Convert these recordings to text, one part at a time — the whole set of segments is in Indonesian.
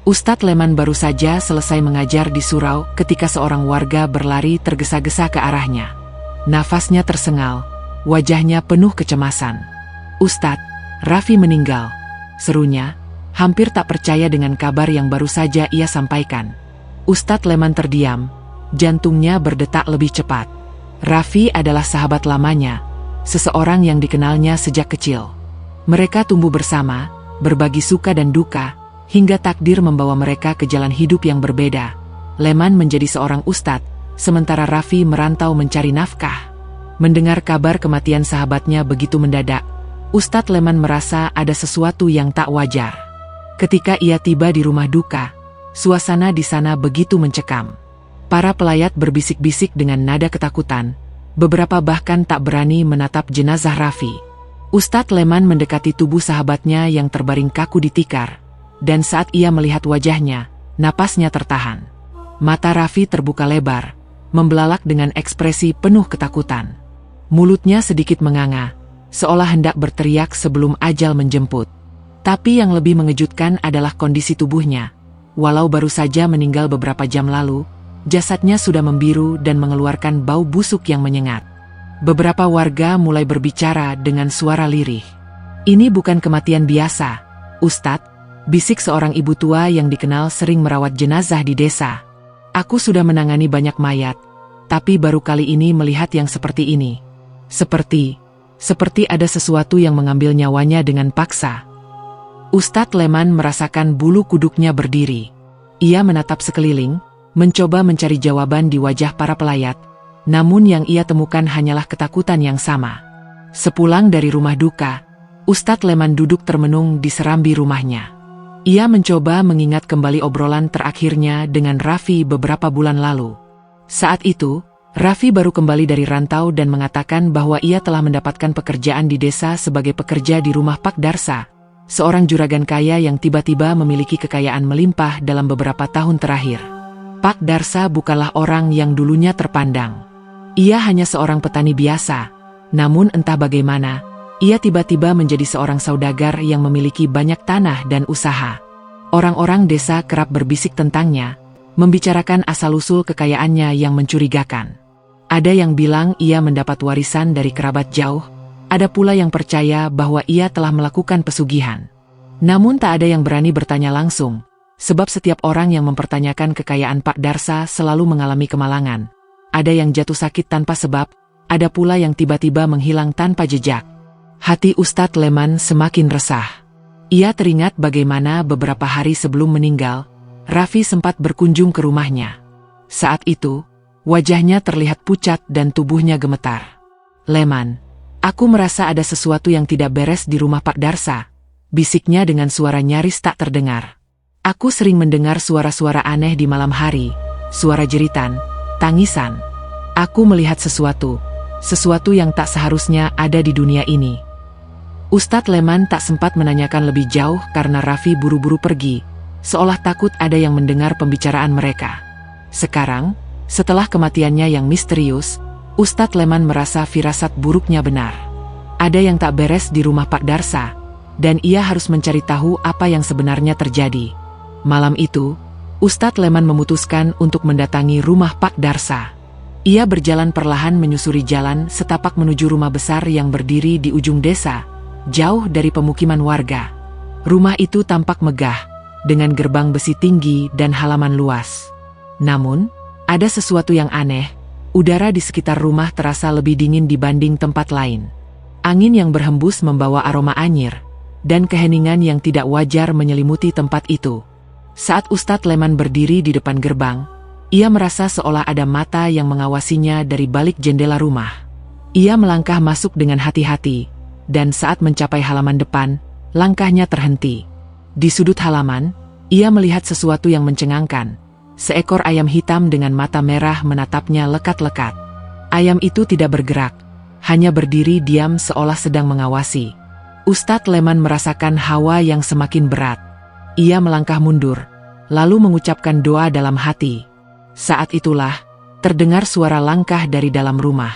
Ustadz Leman baru saja selesai mengajar di surau ketika seorang warga berlari tergesa-gesa ke arahnya. Nafasnya tersengal, wajahnya penuh kecemasan. "Ustadz, Raffi meninggal," serunya, hampir tak percaya dengan kabar yang baru saja ia sampaikan. Ustadz Leman terdiam, jantungnya berdetak lebih cepat. Raffi adalah sahabat lamanya, seseorang yang dikenalnya sejak kecil. Mereka tumbuh bersama, berbagi suka dan duka, hingga takdir membawa mereka ke jalan hidup yang berbeda. Leman menjadi seorang ustadz, sementara Raffi merantau mencari nafkah. Mendengar kabar kematian sahabatnya begitu mendadak, Ustadz Leman merasa ada sesuatu yang tak wajar. Ketika ia tiba di rumah duka, suasana di sana begitu mencekam. Para pelayat berbisik-bisik dengan nada ketakutan, beberapa bahkan tak berani menatap jenazah Raffi. Ustadz Leman mendekati tubuh sahabatnya yang terbaring kaku di tikar, dan saat ia melihat wajahnya, napasnya tertahan. Mata Raffi terbuka lebar, membelalak dengan ekspresi penuh ketakutan. Mulutnya sedikit menganga, seolah hendak berteriak sebelum ajal menjemput. Tapi yang lebih mengejutkan adalah kondisi tubuhnya. Walau baru saja meninggal beberapa jam lalu, jasadnya sudah membiru dan mengeluarkan bau busuk yang menyengat. Beberapa warga mulai berbicara dengan suara lirih. "Ini bukan kematian biasa, Ustadz," bisik seorang ibu tua yang dikenal sering merawat jenazah di desa. "Aku sudah menangani banyak mayat, tapi baru kali ini melihat yang seperti ini. Seperti ada sesuatu yang mengambil nyawanya dengan paksa." Ustadz Leman merasakan bulu kuduknya berdiri. Ia menatap sekeliling, mencoba mencari jawaban di wajah para pelayat, namun yang ia temukan hanyalah ketakutan yang sama. Sepulang dari rumah duka, Ustadz Leman duduk termenung di serambi rumahnya. Ia mencoba mengingat kembali obrolan terakhirnya dengan Raffi beberapa bulan lalu. Saat itu, Raffi baru kembali dari rantau dan mengatakan bahwa ia telah mendapatkan pekerjaan di desa sebagai pekerja di rumah Pak Darsa, seorang juragan kaya yang tiba-tiba memiliki kekayaan melimpah dalam beberapa tahun terakhir. Pak Darsa bukanlah orang yang dulunya terpandang. Ia hanya seorang petani biasa, namun entah bagaimana, ia tiba-tiba menjadi seorang saudagar yang memiliki banyak tanah dan usaha. Orang-orang desa kerap berbisik tentangnya, membicarakan asal-usul kekayaannya yang mencurigakan. Ada yang bilang ia mendapat warisan dari kerabat jauh, ada pula yang percaya bahwa ia telah melakukan pesugihan. Namun tak ada yang berani bertanya langsung, sebab setiap orang yang mempertanyakan kekayaan Pak Darsa selalu mengalami kemalangan. Ada yang jatuh sakit tanpa sebab, ada pula yang tiba-tiba menghilang tanpa jejak. Hati Ustadz Leman semakin resah. Ia teringat bagaimana beberapa hari sebelum meninggal, Raffi sempat berkunjung ke rumahnya. Saat itu, wajahnya terlihat pucat dan tubuhnya gemetar. "Leman, aku merasa ada sesuatu yang tidak beres di rumah Pak Darsa," bisiknya dengan suara nyaris tak terdengar. "Aku sering mendengar suara-suara aneh di malam hari, suara jeritan, tangisan. Aku melihat sesuatu yang tak seharusnya ada di dunia ini." Ustadz Leman tak sempat menanyakan lebih jauh karena Raffi buru-buru pergi, seolah takut ada yang mendengar pembicaraan mereka. Sekarang, setelah kematiannya yang misterius, Ustadz Leman merasa firasat buruknya benar. Ada yang tak beres di rumah Pak Darsa, dan ia harus mencari tahu apa yang sebenarnya terjadi. Malam itu, Ustadz Leman memutuskan untuk mendatangi rumah Pak Darsa. Ia berjalan perlahan menyusuri jalan setapak menuju rumah besar yang berdiri di ujung desa, jauh dari pemukiman warga. Rumah itu tampak megah, dengan gerbang besi tinggi dan halaman luas. Namun, ada sesuatu yang aneh. Udara di sekitar rumah terasa lebih dingin dibanding tempat lain. Angin yang berhembus membawa aroma anyir, dan keheningan yang tidak wajar menyelimuti tempat itu. Saat Ustadz Leman berdiri di depan gerbang, ia merasa seolah ada mata yang mengawasinya dari balik jendela rumah. Ia melangkah masuk dengan hati-hati, dan saat mencapai halaman depan, langkahnya terhenti. Di sudut halaman, ia melihat sesuatu yang mencengangkan. Seekor ayam hitam dengan mata merah menatapnya lekat-lekat. Ayam itu tidak bergerak, hanya berdiri diam seolah sedang mengawasi. Ustadz Leman merasakan hawa yang semakin berat. Ia melangkah mundur, lalu mengucapkan doa dalam hati. Saat itulah, terdengar suara langkah dari dalam rumah.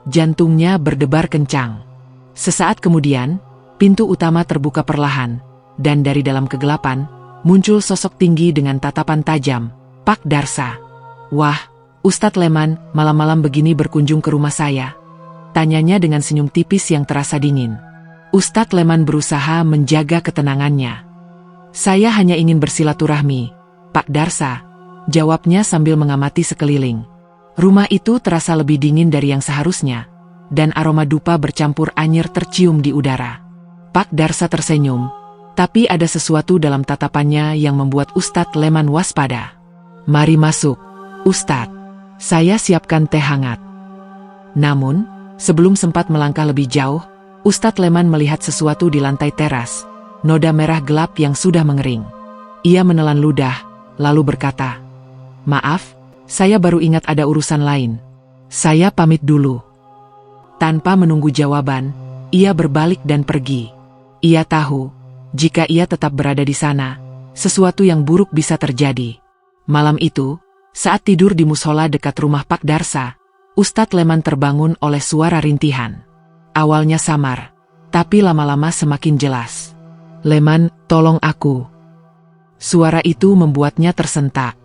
Jantungnya berdebar kencang. Sesaat kemudian, pintu utama terbuka perlahan, dan dari dalam kegelapan, muncul sosok tinggi dengan tatapan tajam, Pak Darsa. Wah, Ustadz Leman, malam-malam begini berkunjung ke rumah saya? Tanyanya dengan senyum tipis yang terasa dingin. Ustadz Leman berusaha menjaga ketenangannya. Saya hanya ingin bersilaturahmi, Pak Darsa, jawabnya sambil mengamati sekeliling. Rumah itu terasa lebih dingin dari yang seharusnya, dan aroma dupa bercampur anyir tercium di udara. Pak Darsa tersenyum, tapi ada sesuatu dalam tatapannya yang membuat Ustadz Leman waspada. Mari masuk, Ustadz. Saya siapkan teh hangat. Namun, sebelum sempat melangkah lebih jauh, Ustadz Leman melihat sesuatu di lantai teras, noda merah gelap yang sudah mengering. Ia menelan ludah, lalu berkata, "Maaf, saya baru ingat ada urusan lain. Saya pamit dulu." Tanpa menunggu jawaban, ia berbalik dan pergi. Ia tahu, jika ia tetap berada di sana, sesuatu yang buruk bisa terjadi. Malam itu, saat tidur di musola dekat rumah Pak Darsa, Ustadz Leman terbangun oleh suara rintihan. Awalnya samar, tapi lama-lama semakin jelas. "Leman, tolong aku." Suara itu membuatnya tersentak.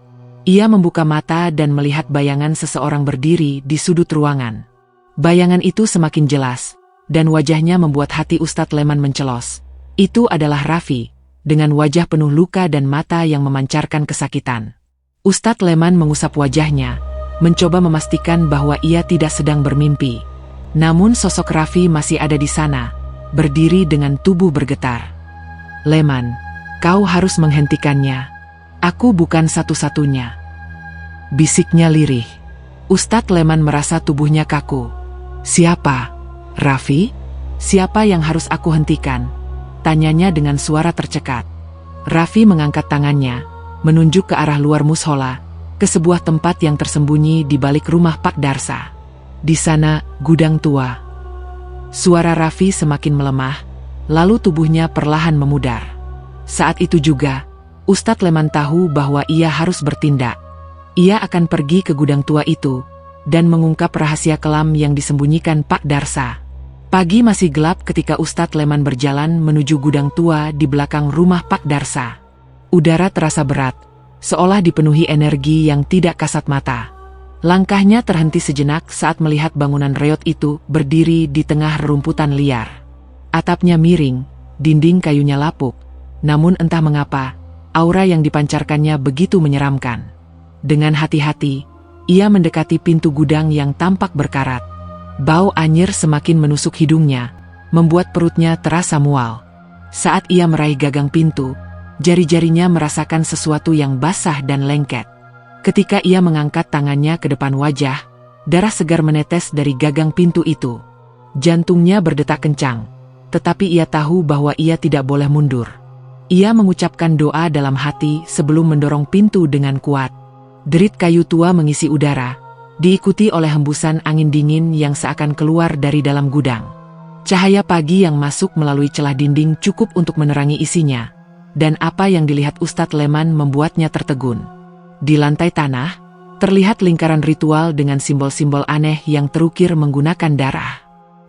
Ia membuka mata dan melihat bayangan seseorang berdiri di sudut ruangan. Bayangan itu semakin jelas, dan wajahnya membuat hati Ustadz Leman mencelos. Itu adalah Raffi, dengan wajah penuh luka dan mata yang memancarkan kesakitan. Ustadz Leman mengusap wajahnya, mencoba memastikan bahwa ia tidak sedang bermimpi. Namun sosok Raffi masih ada di sana, berdiri dengan tubuh bergetar. "Leman, kau harus menghentikannya. Aku bukan satu-satunya," bisiknya lirih. Ustadz Leman merasa tubuhnya kaku. "Siapa? Raffi? Siapa yang harus aku hentikan?" tanyanya dengan suara tercekat. Raffi mengangkat tangannya, menunjuk ke arah luar mushola, ke sebuah tempat yang tersembunyi di balik rumah Pak Darsa. Di sana, gudang tua. Suara Raffi semakin melemah, lalu tubuhnya perlahan memudar. Saat itu juga, Ustadz Leman tahu bahwa ia harus bertindak. Ia akan pergi ke gudang tua itu, dan mengungkap rahasia kelam yang disembunyikan Pak Darsa. Pagi masih gelap ketika Ustadz Leman berjalan menuju gudang tua di belakang rumah Pak Darsa. Udara terasa berat, seolah dipenuhi energi yang tidak kasat mata. Langkahnya terhenti sejenak saat melihat bangunan reot itu berdiri di tengah rerumputan liar. Atapnya miring, dinding kayunya lapuk, namun entah mengapa, aura yang dipancarkannya begitu menyeramkan. Dengan hati-hati, ia mendekati pintu gudang yang tampak berkarat. Bau anyir semakin menusuk hidungnya, membuat perutnya terasa mual. Saat ia meraih gagang pintu, jari-jarinya merasakan sesuatu yang basah dan lengket. Ketika ia mengangkat tangannya ke depan wajah, darah segar menetes dari gagang pintu itu. Jantungnya berdetak kencang, tetapi ia tahu bahwa ia tidak boleh mundur. Ia mengucapkan doa dalam hati sebelum mendorong pintu dengan kuat. Derit kayu tua mengisi udara, diikuti oleh hembusan angin dingin yang seakan keluar dari dalam gudang. Cahaya pagi yang masuk melalui celah dinding cukup untuk menerangi isinya, dan apa yang dilihat Ustadz Leman membuatnya tertegun. Di lantai tanah, terlihat lingkaran ritual dengan simbol-simbol aneh yang terukir menggunakan darah.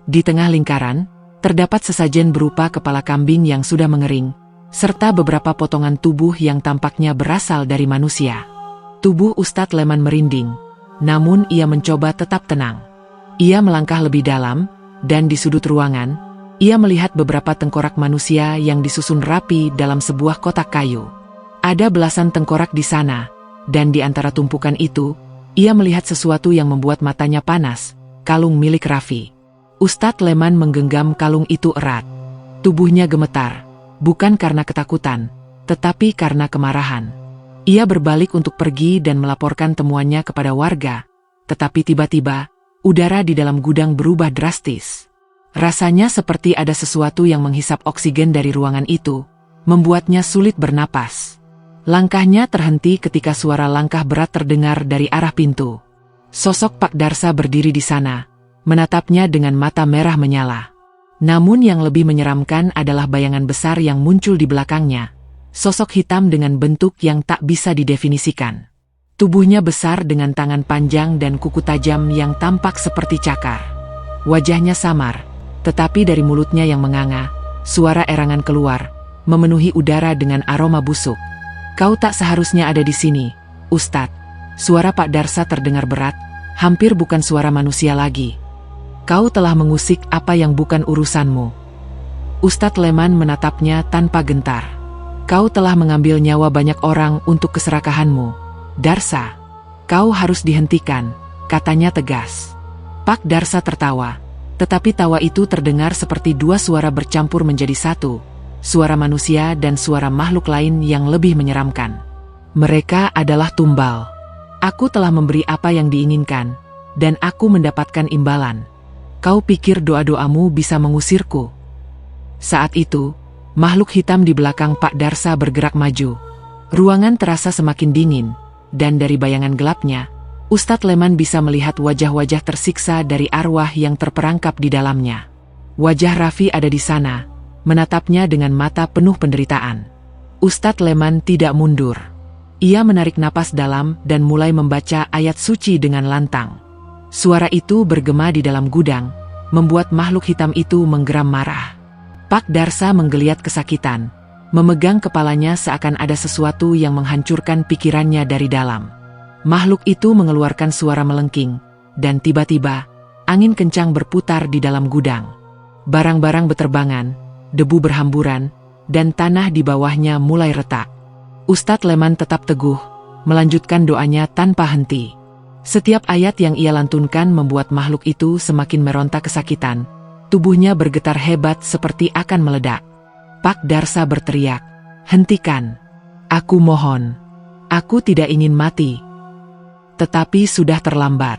Di tengah lingkaran, terdapat sesajen berupa kepala kambing yang sudah mengering, serta beberapa potongan tubuh yang tampaknya berasal dari manusia. Tubuh Ustadz Leman merinding, namun ia mencoba tetap tenang. Ia melangkah lebih dalam, dan di sudut ruangan, ia melihat beberapa tengkorak manusia yang disusun rapi dalam sebuah kotak kayu. Ada belasan tengkorak di sana, dan di antara tumpukan itu, ia melihat sesuatu yang membuat matanya panas, kalung milik Raffi. Ustadz Leman menggenggam kalung itu erat. Tubuhnya gemetar, bukan karena ketakutan, tetapi karena kemarahan. Ia berbalik untuk pergi dan melaporkan temuannya kepada warga, tetapi tiba-tiba, udara di dalam gudang berubah drastis. Rasanya seperti ada sesuatu yang menghisap oksigen dari ruangan itu, membuatnya sulit bernapas. Langkahnya terhenti ketika suara langkah berat terdengar dari arah pintu. Sosok Pak Darsa berdiri di sana, menatapnya dengan mata merah menyala. Namun yang lebih menyeramkan adalah bayangan besar yang muncul di belakangnya. Sosok hitam dengan bentuk yang tak bisa didefinisikan. Tubuhnya besar dengan tangan panjang dan kuku tajam yang tampak seperti cakar. Wajahnya samar, tetapi dari mulutnya yang menganga, suara erangan keluar, memenuhi udara dengan aroma busuk. Kau tak seharusnya ada di sini, Ustadz. Suara Pak Darsa terdengar berat, hampir bukan suara manusia lagi. Kau telah mengusik apa yang bukan urusanmu. Ustadz Leman menatapnya tanpa gentar. Kau telah mengambil nyawa banyak orang untuk keserakahanmu. Darsa, kau harus dihentikan, katanya tegas. Pak Darsa tertawa, tetapi tawa itu terdengar seperti dua suara bercampur menjadi satu, suara manusia dan suara makhluk lain yang lebih menyeramkan. Mereka adalah tumbal. Aku telah memberi apa yang diinginkan, dan aku mendapatkan imbalan. Kau pikir doa-doamu bisa mengusirku? Saat itu, makhluk hitam di belakang Pak Darsa bergerak maju. Ruangan terasa semakin dingin, dan dari bayangan gelapnya, Ustadz Leman bisa melihat wajah-wajah tersiksa dari arwah yang terperangkap di dalamnya. Wajah Raffi ada di sana, menatapnya dengan mata penuh penderitaan. Ustadz Leman tidak mundur. Ia menarik napas dalam dan mulai membaca ayat suci dengan lantang. Suara itu bergema di dalam gudang, membuat makhluk hitam itu menggeram marah. Pak Darsa menggeliat kesakitan, memegang kepalanya seakan ada sesuatu yang menghancurkan pikirannya dari dalam. Makhluk itu mengeluarkan suara melengking, dan tiba-tiba, angin kencang berputar di dalam gudang. Barang-barang beterbangan, debu berhamburan, dan tanah di bawahnya mulai retak. Ustadz Leman tetap teguh, melanjutkan doanya tanpa henti. Setiap ayat yang ia lantunkan membuat makhluk itu semakin meronta kesakitan. Tubuhnya bergetar hebat seperti akan meledak. Pak Darsa berteriak, "Hentikan! Aku mohon. Aku tidak ingin mati." Tetapi sudah terlambat.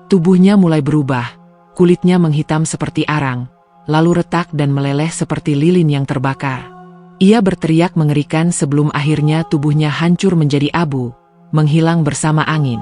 Tubuhnya mulai berubah, kulitnya menghitam seperti arang, lalu retak dan meleleh seperti lilin yang terbakar. Ia berteriak mengerikan sebelum akhirnya tubuhnya hancur menjadi abu, menghilang bersama angin.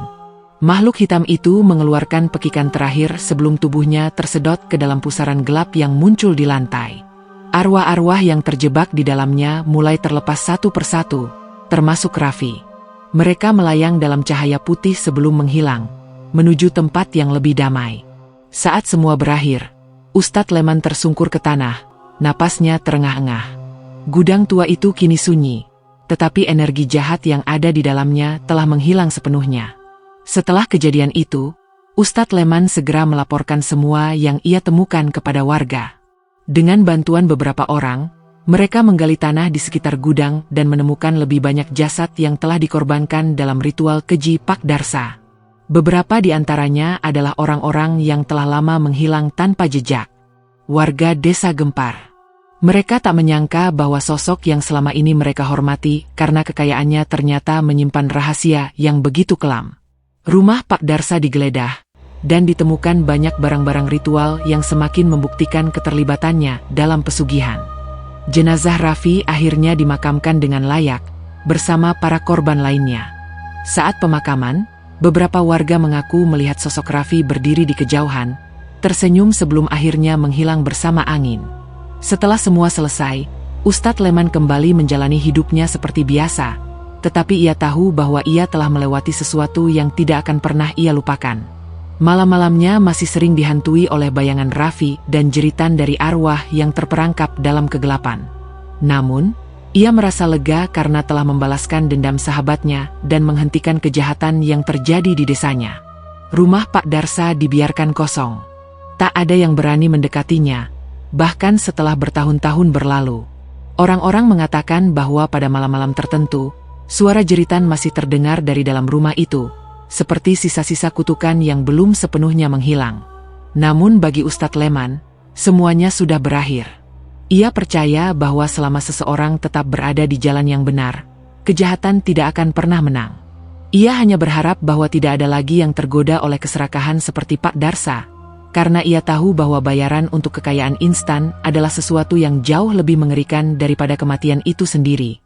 Makhluk hitam itu mengeluarkan pekikan terakhir sebelum tubuhnya tersedot ke dalam pusaran gelap yang muncul di lantai. Arwah-arwah yang terjebak di dalamnya mulai terlepas satu persatu, termasuk Raffi. Mereka melayang dalam cahaya putih sebelum menghilang, menuju tempat yang lebih damai. Saat semua berakhir, Ustadz Leman tersungkur ke tanah, napasnya terengah-engah. Gudang tua itu kini sunyi, tetapi energi jahat yang ada di dalamnya telah menghilang sepenuhnya. Setelah kejadian itu, Ustadz Leman segera melaporkan semua yang ia temukan kepada warga. Dengan bantuan beberapa orang, mereka menggali tanah di sekitar gudang dan menemukan lebih banyak jasad yang telah dikorbankan dalam ritual keji Pak Darsa. Beberapa di antaranya adalah orang-orang yang telah lama menghilang tanpa jejak. Warga desa gempar. Mereka tak menyangka bahwa sosok yang selama ini mereka hormati karena kekayaannya ternyata menyimpan rahasia yang begitu kelam. Rumah Pak Darsa digeledah, dan ditemukan banyak barang-barang ritual yang semakin membuktikan keterlibatannya dalam pesugihan. Jenazah Raffi akhirnya dimakamkan dengan layak, bersama para korban lainnya. Saat pemakaman, beberapa warga mengaku melihat sosok Raffi berdiri di kejauhan, tersenyum sebelum akhirnya menghilang bersama angin. Setelah semua selesai, Ustadz Leman kembali menjalani hidupnya seperti biasa, tetapi ia tahu bahwa ia telah melewati sesuatu yang tidak akan pernah ia lupakan. Malam-malamnya masih sering dihantui oleh bayangan Raffi dan jeritan dari arwah yang terperangkap dalam kegelapan. Namun, ia merasa lega karena telah membalaskan dendam sahabatnya dan menghentikan kejahatan yang terjadi di desanya. Rumah Pak Darsa dibiarkan kosong. Tak ada yang berani mendekatinya, bahkan setelah bertahun-tahun berlalu. Orang-orang mengatakan bahwa pada malam-malam tertentu, suara jeritan masih terdengar dari dalam rumah itu, seperti sisa-sisa kutukan yang belum sepenuhnya menghilang. Namun bagi Ustadz Leman, semuanya sudah berakhir. Ia percaya bahwa selama seseorang tetap berada di jalan yang benar, kejahatan tidak akan pernah menang. Ia hanya berharap bahwa tidak ada lagi yang tergoda oleh keserakahan seperti Pak Darsa, karena ia tahu bahwa bayaran untuk kekayaan instan adalah sesuatu yang jauh lebih mengerikan daripada kematian itu sendiri.